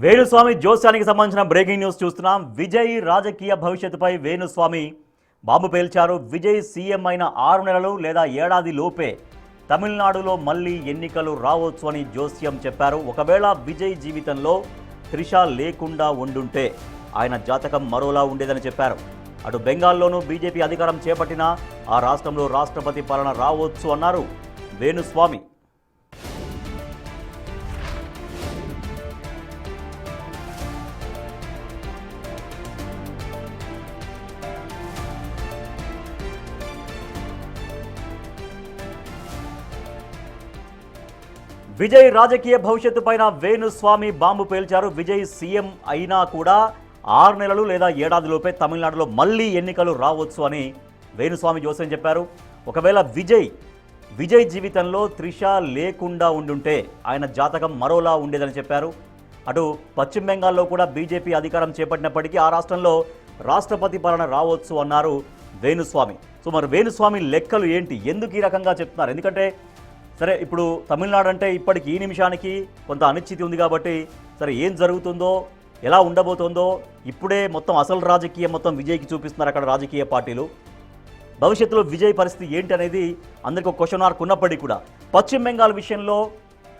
వేణుస్వామి జోస్యానికి సంబంధించిన breaking news చూస్తున్నాం. విజయ్ రాజకీయ భవిష్యత్తుపై వేణుస్వామి బాంబు పేల్చారు. విజయ్ సీఎం అయిన 6 నెలలు లేదా ఏడాది లోపే తమిళనాడులో మళ్లీ ఎన్నికలు రావచ్చు అని జోస్యం చెప్పారు. ఒకవేళ విజయ్ జీవితంలో త్రిష లేకుండా ఉండుంటే ఆయన జాతకం మరోలా ఉండేదని చెప్పారు. అటు బెంగాల్లోనూ బీజేపీ అధికారం చేపట్టినా ఆ రాష్ట్రంలో రాష్ట్రపతి పాలన రావచ్చు అన్నారు వేణుస్వామి. విజయ్ రాజకీయ భవిష్యత్తు పైన వేణుస్వామి బాంబు పేల్చారు. విజయ్ సీఎం అయినా కూడా 6 నెలలు లేదా ఏడాది లోపే తమిళనాడులో మళ్లీ ఎన్నికలు రావచ్చు అని వేణుస్వామి జోస్యం చెప్పారు. ఒకవేళ విజయ్ జీవితంలో త్రిష లేకుండా ఉండుంటే ఆయన జాతకం మరోలా ఉండేదని చెప్పారు. అటు పశ్చిమ బెంగాల్లో కూడా బీజేపీ అధికారం చేపట్టినప్పటికీ ఆ రాష్ట్రంలో రాష్ట్రపతి పాలన రావచ్చు అన్నారు వేణుస్వామి. సో మరి వేణుస్వామి లెక్కలు ఏంటి, ఎందుకు ఈ రకంగా చెప్తున్నారు? ఎందుకంటే సరే, ఇప్పుడు తమిళనాడు అంటే ఇప్పటికి ఈ నిమిషానికి కొంత అనిశ్చితి ఉంది కాబట్టి సరే ఏం జరుగుతుందో, ఎలా ఉండబోతుందో ఇప్పుడే మొత్తం అసలు రాజకీయం మొత్తం విజయ్కి చూపిస్తున్నారు అక్కడ రాజకీయ పార్టీలు. భవిష్యత్తులో విజయ్ పరిస్థితి ఏంటి అనేది అందరికీ ఒక క్వశ్చన్ మార్క్ ఉన్నప్పటికీ కూడా పశ్చిమ బెంగాల్ విషయంలో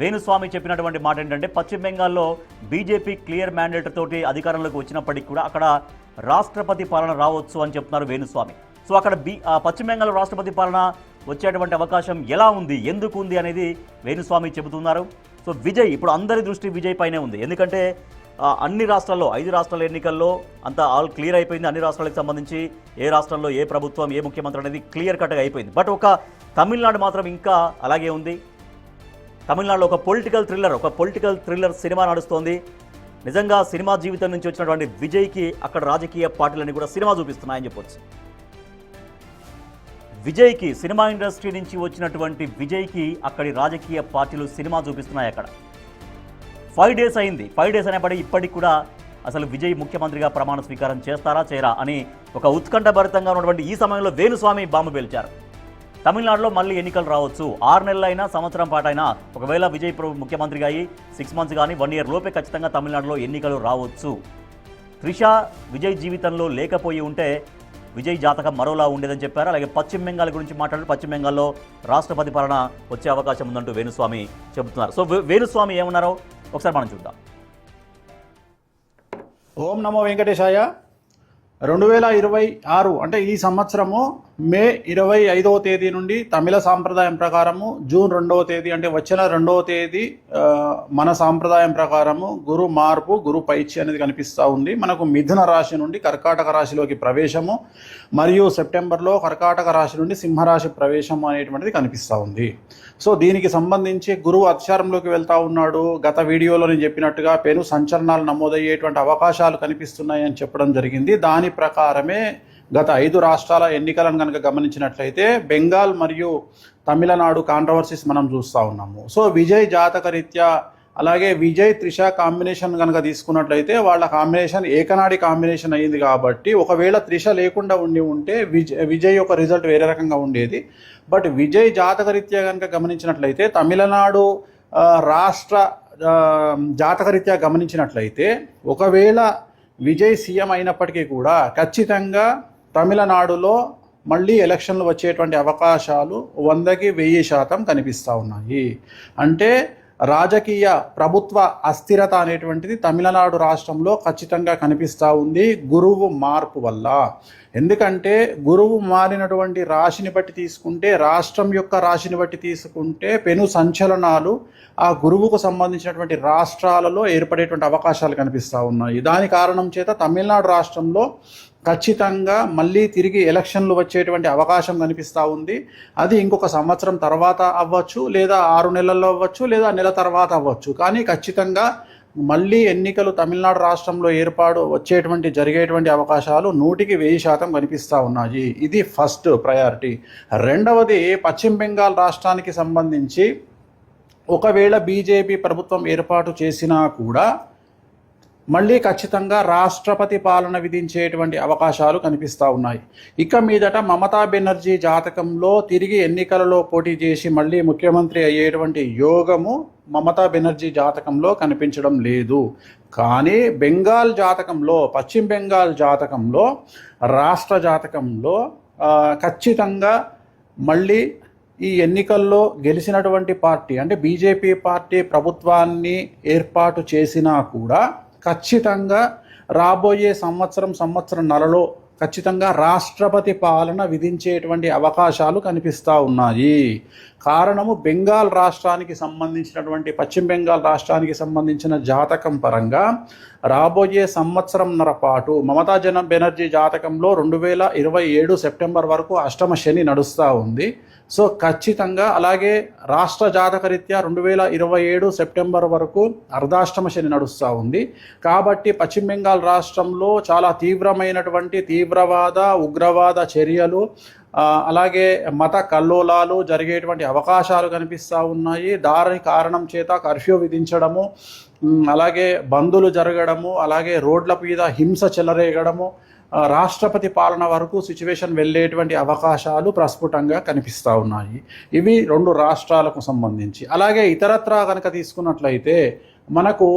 వేణుస్వామి చెప్పినటువంటి మాట ఏంటంటే, పశ్చిమ బెంగాల్లో బీజేపీ క్లియర్ మ్యాండేట్ తోటి అధికారంలోకి వచ్చినప్పటికీ కూడా అక్కడ రాష్ట్రపతి పాలన రావచ్చు అని చెప్తున్నారు వేణుస్వామి. సో అక్కడ పశ్చిమ బెంగాల్ రాష్ట్రపతి పాలన వచ్చేటువంటి అవకాశం ఎలా ఉంది, ఎందుకు ఉంది అనేది వేణుస్వామి చెబుతున్నారు. సో విజయ్ ఇప్పుడు అందరి దృష్టి విజయ్ పైనే ఉంది. ఎందుకంటే అన్ని రాష్ట్రాల్లో 5 రాష్ట్రాల ఎన్నికల్లో అంతా ఆల్ క్లియర్ అయిపోయింది. అన్ని రాష్ట్రాలకు సంబంధించి ఏ రాష్ట్రంలో ఏ ప్రభుత్వం ఏ ముఖ్యమంత్రి అనేది క్లియర్ కట్గా అయిపోయింది. బట్ ఒక తమిళనాడు మాత్రం ఇంకా అలాగే ఉంది. తమిళనాడులో ఒక పొలిటికల్ థ్రిల్లర్ సినిమా నడుస్తోంది. నిజంగా సినిమా జీవితం నుంచి వచ్చినటువంటి విజయ్కి అక్కడ రాజకీయ పార్టీలన్నీ కూడా సినిమా చూపిస్తున్నాయని చెప్పొచ్చు. విజయ్కి సినిమా ఇండస్ట్రీ నుంచి వచ్చినటువంటి విజయ్కి అక్కడి రాజకీయ పార్టీలు సినిమా చూపిస్తున్నాయి. అక్కడ 5 డేస్ అయింది. 5 డేస్ అనేప్పటికీ ఇప్పటికి కూడా అసలు విజయ్ ముఖ్యమంత్రిగా ప్రమాణ స్వీకారం చేస్తారా చేయరా అని ఒక ఉత్కంఠభరితంగా ఉన్నటువంటి ఈ సమయంలో వేణుస్వామి బాంబు పేల్చారు. తమిళనాడులో మళ్ళీ ఎన్నికలు రావచ్చు. 6 నెలలైనా సంవత్సరం పాటైనా ఒకవేళ విజయ్ ముఖ్యమంత్రిగా అయ్యి 6 మంత్స్ కానీ 1 ఇయర్ లోపే ఖచ్చితంగా తమిళనాడులో ఎన్నికలు రావచ్చు. త్రిష విజయ్ జీవితంలో లేకపోయి ఉంటే విజయ్ జాతకం మరోలా ఉండేదని చెప్పారు. అలాగే పశ్చిమ బెంగాల్ గురించి మాట్లాడారు. పశ్చిమ బెంగాల్లో రాష్ట్రపతి పాలన వచ్చే అవకాశం ఉందంటూ వేణుస్వామి చెబుతున్నారు. సో వేణుస్వామి ఏమన్నారో ఒకసారి మనం చూద్దాం. ఓం నమో వెంకటేశాయ. 2026 అంటే ఈ సంవత్సరము మే 25వ తేదీ నుండి తమిళ సాంప్రదాయం ప్రకారము జూన్ 2వ తేదీ అంటే వచ్చిన 2వ తేదీ మన సాంప్రదాయం ప్రకారము గురు మార్పు, గురు పైచ్య అనేది కనిపిస్తూ ఉంది. మనకు మిథున రాశి నుండి కర్కాటక రాశిలోకి ప్రవేశము మరియు సెప్టెంబర్లో కర్కాటక రాశి నుండి సింహరాశి ప్రవేశము అనేటువంటిది కనిపిస్తూ ఉంది. సో దీనికి సంబంధించి గురువు అధిచారంలోకి వెళ్తూ ఉన్నాడు. గత వీడియోలో నేను చెప్పినట్టుగా పెను సంచలనాలు నమోదయ్యేటువంటి అవకాశాలు కనిపిస్తున్నాయని చెప్పడం జరిగింది. దాని ప్రకారమే గత 5 రాష్ట్రాల ఎన్నికలను కనుక గమనించినట్లయితే బెంగాల్ మరియు తమిళనాడు కాంట్రవర్సీస్ మనం చూస్తూ ఉన్నాము. సో విజయ్ జాతక రీత్యా అలాగే విజయ్ త్రిష కాంబినేషన్ కనుక తీసుకున్నట్లయితే వాళ్ళ కాంబినేషన్ ఏకనాడి కాంబినేషన్ అయ్యింది. కాబట్టి ఒకవేళ త్రిష లేకుండా ఉంటే విజయ్ యొక్క రిజల్ట్ వేరే రకంగా ఉండేది. బట్ విజయ్ జాతక రీత్యా కనుక గమనించినట్లయితే తమిళనాడు రాష్ట్ర జాతక రీత్యా గమనించినట్లయితే ఒకవేళ విజయ్ సీఎం అయినప్పటికీ కూడా ఖచ్చితంగా తమిళనాడులో మళ్ళీ ఎలక్షన్లు వచ్చేటువంటి అవకాశాలు 100కి 1000% కనిపిస్తూ ఉన్నాయి. అంటే రాజకీయ ప్రభుత్వ అస్థిరత అనేటువంటిది తమిళనాడు రాష్ట్రంలో ఖచ్చితంగా కనిపిస్తూ ఉంది గురువు మార్పు వల్ల. ఎందుకంటే గురువు మారినటువంటి రాశిని బట్టి తీసుకుంటే, రాష్ట్రం యొక్క రాశిని బట్టి తీసుకుంటే పెను సంచలనాలు ఆ గురువుకు సంబంధించినటువంటి రాష్ట్రాలలో ఏర్పడేటువంటి అవకాశాలు కనిపిస్తూ ఉన్నాయి. దాని కారణం చేత తమిళనాడు రాష్ట్రంలో ఖచ్చితంగా మళ్ళీ తిరిగి ఎలక్షన్లు వచ్చేటువంటి అవకాశం కనిపిస్తూ ఉంది. అది ఇంకొక సంవత్సరం తర్వాత అవ్వచ్చు, లేదా 6 నెలల్లో అవ్వచ్చు, లేదా నెల తర్వాత అవ్వచ్చు. కానీ ఖచ్చితంగా మళ్ళీ ఎన్నికలు తమిళనాడు రాష్ట్రంలో జరిగేటువంటి అవకాశాలు 100కి 1000% కనిపిస్తూ ఉన్నాయి. ఇది ఫస్ట్ ప్రయారిటీ. రెండవది, పశ్చిమ బెంగాల్ రాష్ట్రానికి సంబంధించి ఒకవేళ బీజేపీ ప్రభుత్వం ఏర్పాటు చేసినా కూడా మళ్ళీ ఖచ్చితంగా రాష్ట్రపతి పాలన విధించేటువంటి అవకాశాలు కనిపిస్తూ ఉన్నాయి. ఇక మీదట మమతా బెనర్జీ జాతకంలో తిరిగి ఎన్నికలలో పోటీ చేసి మళ్ళీ ముఖ్యమంత్రి అయ్యేటువంటి యోగము మమతా బెనర్జీ జాతకంలో కనిపించడం లేదు. కానీ బెంగాల్ జాతకంలో, పశ్చిమ బెంగాల్ జాతకంలో, రాష్ట్ర జాతకంలో ఖచ్చితంగా మళ్ళీ ఈ ఎన్నికల్లో గెలిచినటువంటి పార్టీ అంటే బీజేపీ పార్టీ ప్రభుత్వాన్ని ఏర్పాటు చేసినా కూడా ఖచ్చితంగా రాబోయే సంవత్సరంన్నరలో ఖచ్చితంగా రాష్ట్రపతి పాలన విధించేటువంటి అవకాశాలు కనిపిస్తూ ఉన్నాయి. కారణము బెంగాల్ రాష్ట్రానికి సంబంధించినటువంటి, పశ్చిమ బెంగాల్ రాష్ట్రానికి సంబంధించిన జాతకం పరంగా రాబోయే సంవత్సరంన్నర పాటు మమతా బెనర్జీ జాతకంలో 2027 సెప్టెంబర్ వరకు అష్టమ శని నడుస్తూ ఉంది. సో ఖచ్చితంగా అలాగే రాష్ట్ర జాతకరీత్యా 2027 సెప్టెంబర్ వరకు అర్ధాష్టమ శని నడుస్తూ ఉంది. కాబట్టి పశ్చిమ బెంగాల్ రాష్ట్రంలో చాలా తీవ్రమైనటువంటి తీవ్రవాద ఉగ్రవాద చర్యలు అలాగే మత కల్లోలాలు జరిగేటువంటి అవకాశాలు కనిపిస్తూ ఉన్నాయి. దాని కారణం చేత కర్ఫ్యూ విధించడము, అలాగే బందులు జరగడము, అలాగే రోడ్ల మీద హింస చెలరేగడము, రాష్ట్రపతి పాలన వరకు సిచ్యువేషన్ వెళ్ళేటువంటి అవకాశాలు ప్రస్ఫుటంగా కనిపిస్తూ ఉన్నాయి. ఇవి 2 రాష్ట్రాలకు సంబంధించి. అలాగే ఇతరత్రా కనుక తీసుకున్నట్లయితే మనకు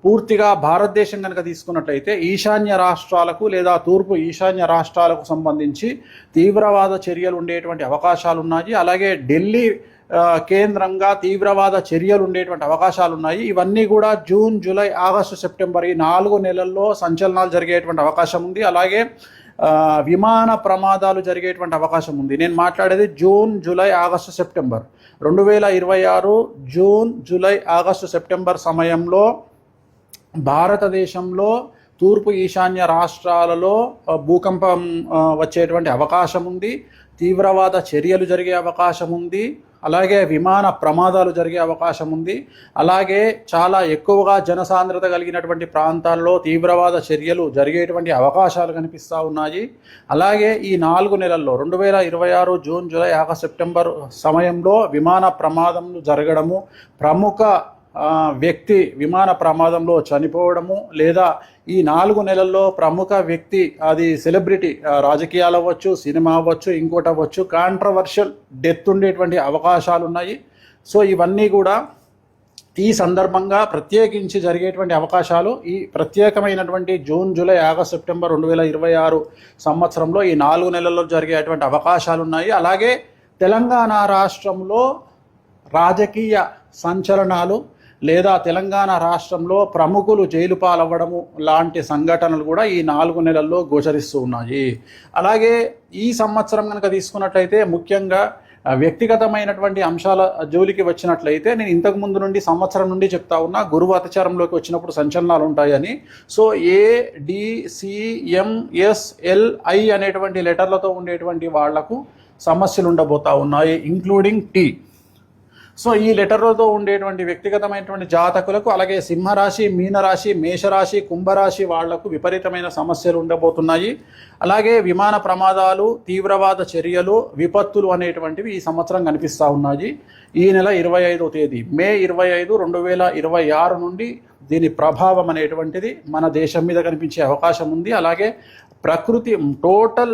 పూర్తిగా భారతదేశం కనుక తీసుకున్నట్లయితే ఈశాన్య రాష్ట్రాలకు లేదా తూర్పు ఈశాన్య రాష్ట్రాలకు సంబంధించి తీవ్రవాద చర్యలు ఉండేటువంటి అవకాశాలు ఉన్నాయి. అలాగే ఢిల్లీ కేంద్రంగా తీవ్రవాద చర్యలు ఉండేటువంటి అవకాశాలు ఉన్నాయి. ఇవన్నీ కూడా జూన్, జూలై, ఆగస్టు, సెప్టెంబర్ ఈ 4 నెలల్లో సంచలనాలు జరిగేటువంటి అవకాశం ఉంది. అలాగే విమాన ప్రమాదాలు జరిగేటువంటి అవకాశం ఉంది. నేను మాట్లాడేది June, July, August, September 2026 June, July, August, September సమయంలో భారతదేశంలో తూర్పు ఈశాన్య రాష్ట్రాలలో భూకంపం వచ్చేటువంటి అవకాశం ఉంది. తీవ్రవాద చర్యలు జరిగే అవకాశం ఉంది. అలాగే విమాన ప్రమాదాలు జరిగే అవకాశం ఉంది. అలాగే చాలా ఎక్కువగా జనసాంద్రత కలిగినటువంటి ప్రాంతాల్లో తీవ్రవాద చర్యలు జరిగేటువంటి అవకాశాలు కనిపిస్తూ ఉన్నాయి. అలాగే ఈ 4 నెలల్లో 2026 జూన్, జూలై, ఆగస్టు, సెప్టెంబర్ సమయంలో విమాన ప్రమాదములు జరగడము, ప్రముఖ వ్యక్తి విమాన ప్రమాదంలో చనిపోవడము, లేదా ఈ 4 నెలల్లో ప్రముఖ వ్యక్తి, అది సెలబ్రిటీ, రాజకీయాలు అవ్వచ్చు, సినిమా అవ్వచ్చు, ఇంకోటి అవ్వచ్చు, కాంట్రవర్షియల్ డెత్ ఉండేటువంటి అవకాశాలు ఉన్నాయి. సో ఇవన్నీ కూడా ఈ సందర్భంగా ప్రత్యేకించి జరిగేటువంటి అవకాశాలు ఈ ప్రత్యేకమైనటువంటి జూన్, జూలై, ఆగస్టు, సెప్టెంబర్ 2026 సంవత్సరంలో ఈ 4 నెలల్లో జరిగేటువంటి అవకాశాలు ఉన్నాయి. అలాగే తెలంగాణ రాష్ట్రంలో రాజకీయ సంచలనాలు లేదా తెలంగాణ రాష్ట్రంలో ప్రముఖులు జైలు పాలవ్వడము లాంటి సంఘటనలు కూడా ఈ 4 నెలల్లో గోచరిస్తూ ఉన్నాయి. అలాగే ఈ సంవత్సరం కనుక తీసుకున్నట్లయితే ముఖ్యంగా వ్యక్తిగతమైనటువంటి అంశాల జోలికి వచ్చినట్లయితే నేను ఇంతకు ముందు నుండి సంవత్సరం నుండి చెప్తా ఉన్నా, గురువు అతిచారంలోకి వచ్చినప్పుడు సంచలనాలు ఉంటాయని. సో ADCMSLI అనేటువంటి లెటర్లతో ఉండేటువంటి వాళ్లకు సమస్యలు ఉండబోతా ఉన్నాయి, ఇంక్లూడింగ్ T. సో ఈ లెటర్లతో ఉండేటువంటి వ్యక్తిగతమైనటువంటి జాతకులకు, అలాగే సింహరాశి, మీనరాశి, మేషరాశి, కుంభరాశి వాళ్లకు విపరీతమైన సమస్యలు ఉండబోతున్నాయి. అలాగే విమాన ప్రమాదాలు, తీవ్రవాద చర్యలు, విపత్తులు అనేటువంటివి ఈ సంవత్సరం కనిపిస్తూ ఉన్నాయి. ఈ నెల 25వ తేదీ మే 25, 2026 నుండి దీని ప్రభావం అనేటువంటిది మన దేశం మీద కనిపించే అవకాశం ఉంది. అలాగే ప్రకృతి టోటల్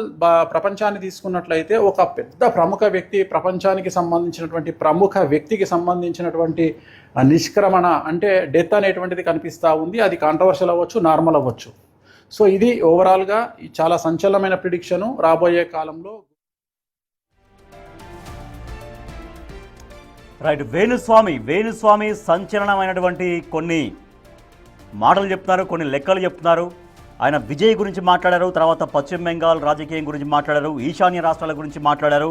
ప్రపంచాన్ని తీసుకున్నట్లయితే ఒక పెద్ద ప్రముఖ వ్యక్తి, ప్రపంచానికి సంబంధించినటువంటి ప్రముఖ వ్యక్తికి సంబంధించినటువంటి నిష్క్రమణ అంటే డెత్ అనేటువంటిది కనిపిస్తూ ఉంది. అది కాంట్రవర్షియల్ అవ్వచ్చు, నార్మల్ అవ్వచ్చు. సో ఇది ఓవరాల్గా చాలా సంచలనమైన ప్రిడిక్షను రాబోయే కాలంలో. రైట్, వేణుస్వామి సంచలనమైనటువంటి కొన్ని మాటలు చెప్తున్నారు, కొన్ని లెక్కలు చెప్తున్నారు. ఆయన విజయ్ గురించి మాట్లాడారు, తర్వాత పశ్చిమ బెంగాల్ రాజకీయం గురించి మాట్లాడారు, ఈశాన్య రాష్ట్రాల గురించి మాట్లాడారు,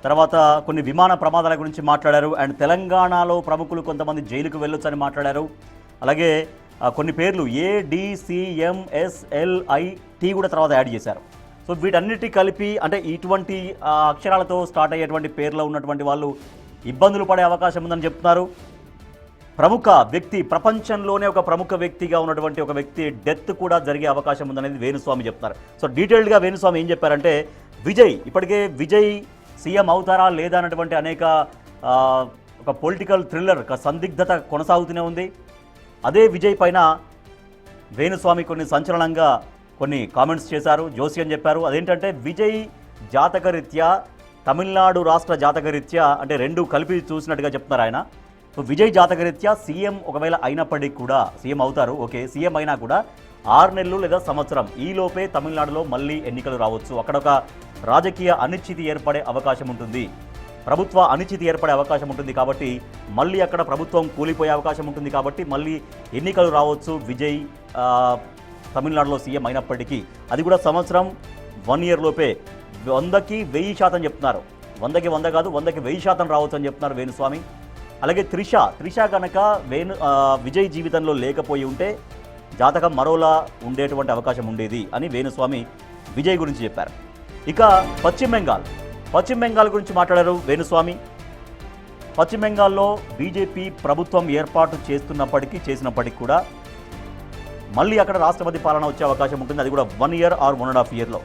తర్వాత కొన్ని విమాన ప్రమాదాల గురించి మాట్లాడారు, అండ్ తెలంగాణలో ప్రముఖులు కొంతమంది జైలుకు వెళ్ళొచ్చని మాట్లాడారు. అలాగే కొన్ని పేర్లు ADCMSLIT కూడా తర్వాత యాడ్ చేశారు. సో వీటన్నిటి కలిపి అంటే ఇటువంటి అక్షరాలతో స్టార్ట్ అయ్యేటువంటి పేర్లో ఉన్నటువంటి వాళ్ళు ఇబ్బందులు పడే అవకాశం ఉందని చెప్తున్నారు. ప్రముఖ వ్యక్తి, ప్రపంచంలోనే ఒక ప్రముఖ వ్యక్తిగా ఉన్నటువంటి ఒక వ్యక్తి డెత్ కూడా జరిగే అవకాశం ఉందనేది వేణుస్వామి చెప్తున్నారు. సో డీటెయిల్డ్గా వేణుస్వామి ఏం చెప్పారంటే, ఇప్పటికే విజయ్ సీఎం అవుతారా లేదా అన్నటువంటి అనేక ఒక పొలిటికల్ థ్రిల్లర్, సందిగ్ధత కొనసాగుతూనే ఉంది. అదే విజయ్ పైన వేణుస్వామి కొన్ని సంచలనంగా కొన్ని కామెంట్స్ చేశారు, జోస్యం చెప్పారు. అదేంటంటే విజయ్ జాతకరీత్యా, తమిళనాడు రాష్ట్ర జాతకరీత్యా, అంటే రెండు కలిపి చూసినట్టుగా చెప్తున్నారు ఆయన. సో విజయ్ జాతకరీత్యా సీఎం ఒకవేళ అయినప్పటికీ కూడా, సీఎం అవుతారు ఓకే, సీఎం అయినా కూడా 6 నెలలు లేదా సంవత్సరం ఈలోపే తమిళనాడులో మళ్ళీ ఎన్నికలు రావచ్చు. అక్కడ ఒక రాజకీయ అనిశ్చితి ఏర్పడే అవకాశం ఉంటుంది, ప్రభుత్వ అనిశ్చితి ఏర్పడే అవకాశం ఉంటుంది. కాబట్టి మళ్ళీ అక్కడ ప్రభుత్వం కూలిపోయే అవకాశం ఉంటుంది. కాబట్టి మళ్ళీ ఎన్నికలు రావచ్చు విజయ్ తమిళనాడులో సీఎం అయినప్పటికీ. అది కూడా సంవత్సరం 1 ఇయర్ లోపే. 100కి 1000% చెప్తున్నారు. 100కి 100 కాదు, 100కి 1000% రావచ్చు అని చెప్తున్నారు వేణుస్వామి. అలాగే త్రిష కనుక విజయ్ జీవితంలో లేకపోయి ఉంటే జాతకం మరోలా ఉండేటువంటి అవకాశం ఉండేది అని వేణుస్వామి విజయ్ గురించి చెప్పారు. ఇక పశ్చిమ బెంగాల్ గురించి మాట్లాడారు వేణుస్వామి. పశ్చిమ బెంగాల్లో బీజేపీ ప్రభుత్వం ఏర్పాటు చేసినప్పటికీ కూడా మళ్ళీ అక్కడ రాష్ట్రపతి పాలన వచ్చే అవకాశం ఉంటుంది. అది కూడా 1 ఇయర్ ఆర్ 1.5 ఇయర్లో.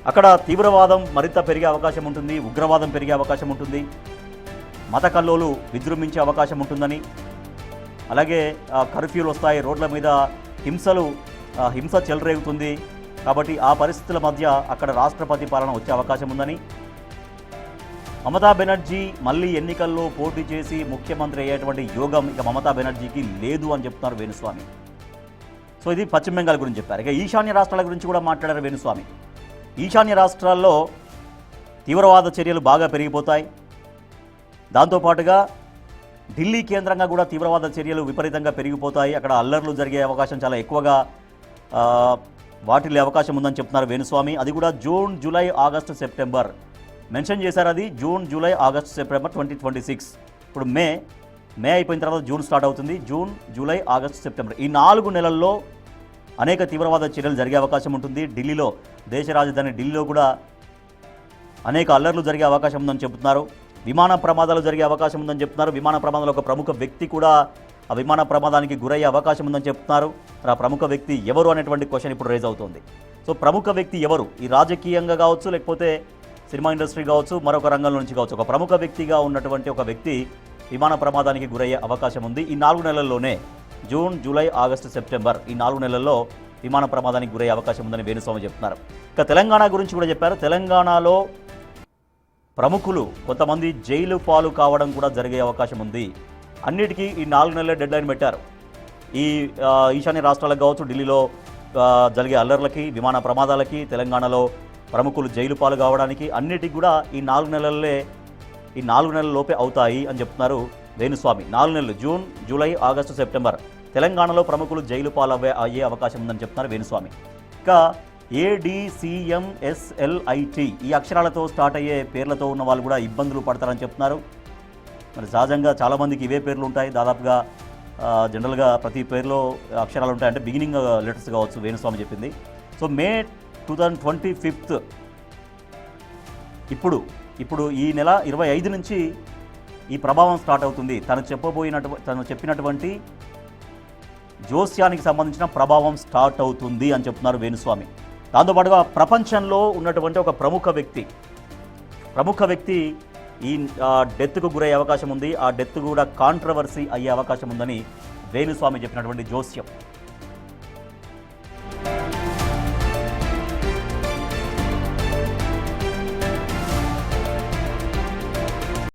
అక్కడ తీవ్రవాదం మరింత పెరిగే అవకాశం ఉంటుంది, ఉగ్రవాదం పెరిగే అవకాశం ఉంటుంది, మత కల్లోలు విజృంభించే అవకాశం ఉంటుందని, అలాగే కర్ఫ్యూలు వస్తాయి, రోడ్ల మీద హింస చెలరేగుతుంది. కాబట్టి ఆ పరిస్థితుల మధ్య అక్కడ రాష్ట్రపతి పాలన వచ్చే అవకాశం ఉందని, మమతా బెనర్జీ మళ్ళీ ఎన్నికల్లో పోటీ చేసి ముఖ్యమంత్రి అయ్యేటువంటి యోగం ఇక మమతా బెనర్జీకి లేదు అని చెప్తున్నారు వేణుస్వామి. సో ఇది పశ్చిమ బెంగాల్ గురించి చెప్పారు. ఇక ఈశాన్య రాష్ట్రాల గురించి కూడా మాట్లాడారు వేణుస్వామి. ఈశాన్య రాష్ట్రాల్లో తీవ్రవాద చర్యలు బాగా పెరిగిపోతాయి. దాంతోపాటుగా ఢిల్లీ కేంద్రంగా కూడా తీవ్రవాద చర్యలు విపరీతంగా పెరిగిపోతాయి. అక్కడ అల్లర్లు జరిగే అవకాశం చాలా ఎక్కువగా వాటిల్లే అవకాశం ఉందని చెప్తున్నారు వేణుస్వామి. అది కూడా June, July, August, September mention చేశారు. అది జూన్, జూలై, ఆగస్టు, సెప్టెంబర్ 2026. ఇప్పుడు మే అయిపోయిన తర్వాత జూన్ స్టార్ట్ అవుతుంది. జూన్, జూలై, ఆగస్టు, సెప్టెంబర్ ఈ 4 నెలల్లో అనేక తీవ్రవాద చర్యలు జరిగే అవకాశం ఉంటుంది. ఢిల్లీలో, దేశ రాజధాని ఢిల్లీలో కూడా అనేక అల్లర్లు జరిగే అవకాశం ఉందని చెబుతున్నారు. విమాన ప్రమాదాలు జరిగే అవకాశం ఉందని చెప్తున్నారు. విమాన ప్రమాదంలో ఒక ప్రముఖ వ్యక్తి కూడా ఆ విమాన ప్రమాదానికి గురయ్యే అవకాశం ఉందని చెప్తున్నారు. ఆ ప్రముఖ వ్యక్తి ఎవరు అనేటువంటి క్వశ్చన్ ఇప్పుడు రేజ్ అవుతుంది. సో ప్రముఖ వ్యక్తి ఎవరు? ఈ రాజకీయంగా కావచ్చు, లేకపోతే సినిమా ఇండస్ట్రీ కావచ్చు, మరొక రంగంలో నుంచి కావచ్చు, ఒక ప్రముఖ వ్యక్తిగా ఉన్నటువంటి ఒక వ్యక్తి విమాన ప్రమాదానికి గురయ్యే అవకాశం ఉంది. ఈ 4 నెలల్లోనే జూన్, జూలై, ఆగస్టు, సెప్టెంబర్ ఈ 4 నెలల్లో విమాన ప్రమాదానికి గురయ్యే అవకాశం ఉందని వేణుస్వామి చెప్తున్నారు. ఇక తెలంగాణ గురించి కూడా చెప్పారు. తెలంగాణలో ప్రముఖులు కొంతమంది జైలు పాలు కావడం కూడా జరిగే అవకాశం ఉంది. అన్నిటికీ ఈ 4 నెలల డెడ్ లైన్ పెట్టారు. ఈ ఈశాన్య రాష్ట్రాలకు కావచ్చు, ఢిల్లీలో జరిగే అల్లర్లకి, విమాన ప్రమాదాలకి, తెలంగాణలో ప్రముఖులు జైలు పాలు కావడానికి అన్నిటికీ కూడా ఈ 4 నెలల లోపే అవుతాయి అని చెప్తున్నారు వేణుస్వామి. 4 నెలలు జూన్, జూలై, ఆగస్టు, సెప్టెంబర్ తెలంగాణలో ప్రముఖులు జైలు పాలు అయ్యే అవకాశం ఉందని చెప్తున్నారు వేణుస్వామి. ఇక ADCMSLIT ఈ అక్షరాలతో స్టార్ట్ అయ్యే పేర్లతో ఉన్న వాళ్ళు కూడా ఇబ్బందులు పడతారని చెప్తున్నారు. మరి సహజంగా చాలామందికి ఇవే పేర్లు ఉంటాయి. దాదాపుగా జనరల్గా ప్రతి పేరులో అక్షరాలు ఉంటాయి. అంటే బిగినింగ్ లెటర్స్ కావచ్చు వేణుస్వామి చెప్పింది. సో మే 2025 ఇప్పుడు ఈ నెల 25 నుంచి ఈ ప్రభావం స్టార్ట్ అవుతుంది. తను చెప్పినటువంటి జోస్యానికి సంబంధించిన ప్రభావం స్టార్ట్ అవుతుంది అని చెప్తున్నారు వేణుస్వామి. దాంతోపాటుగా ప్రపంచంలో ఉన్నటువంటి ఒక ప్రముఖ వ్యక్తి ఈ డెత్కు గురయ్యే అవకాశం ఉంది. ఆ డెత్ కూడా కాంట్రవర్సీ అయ్యే అవకాశం ఉందని వేణుస్వామి చెప్పినటువంటి జోస్యం.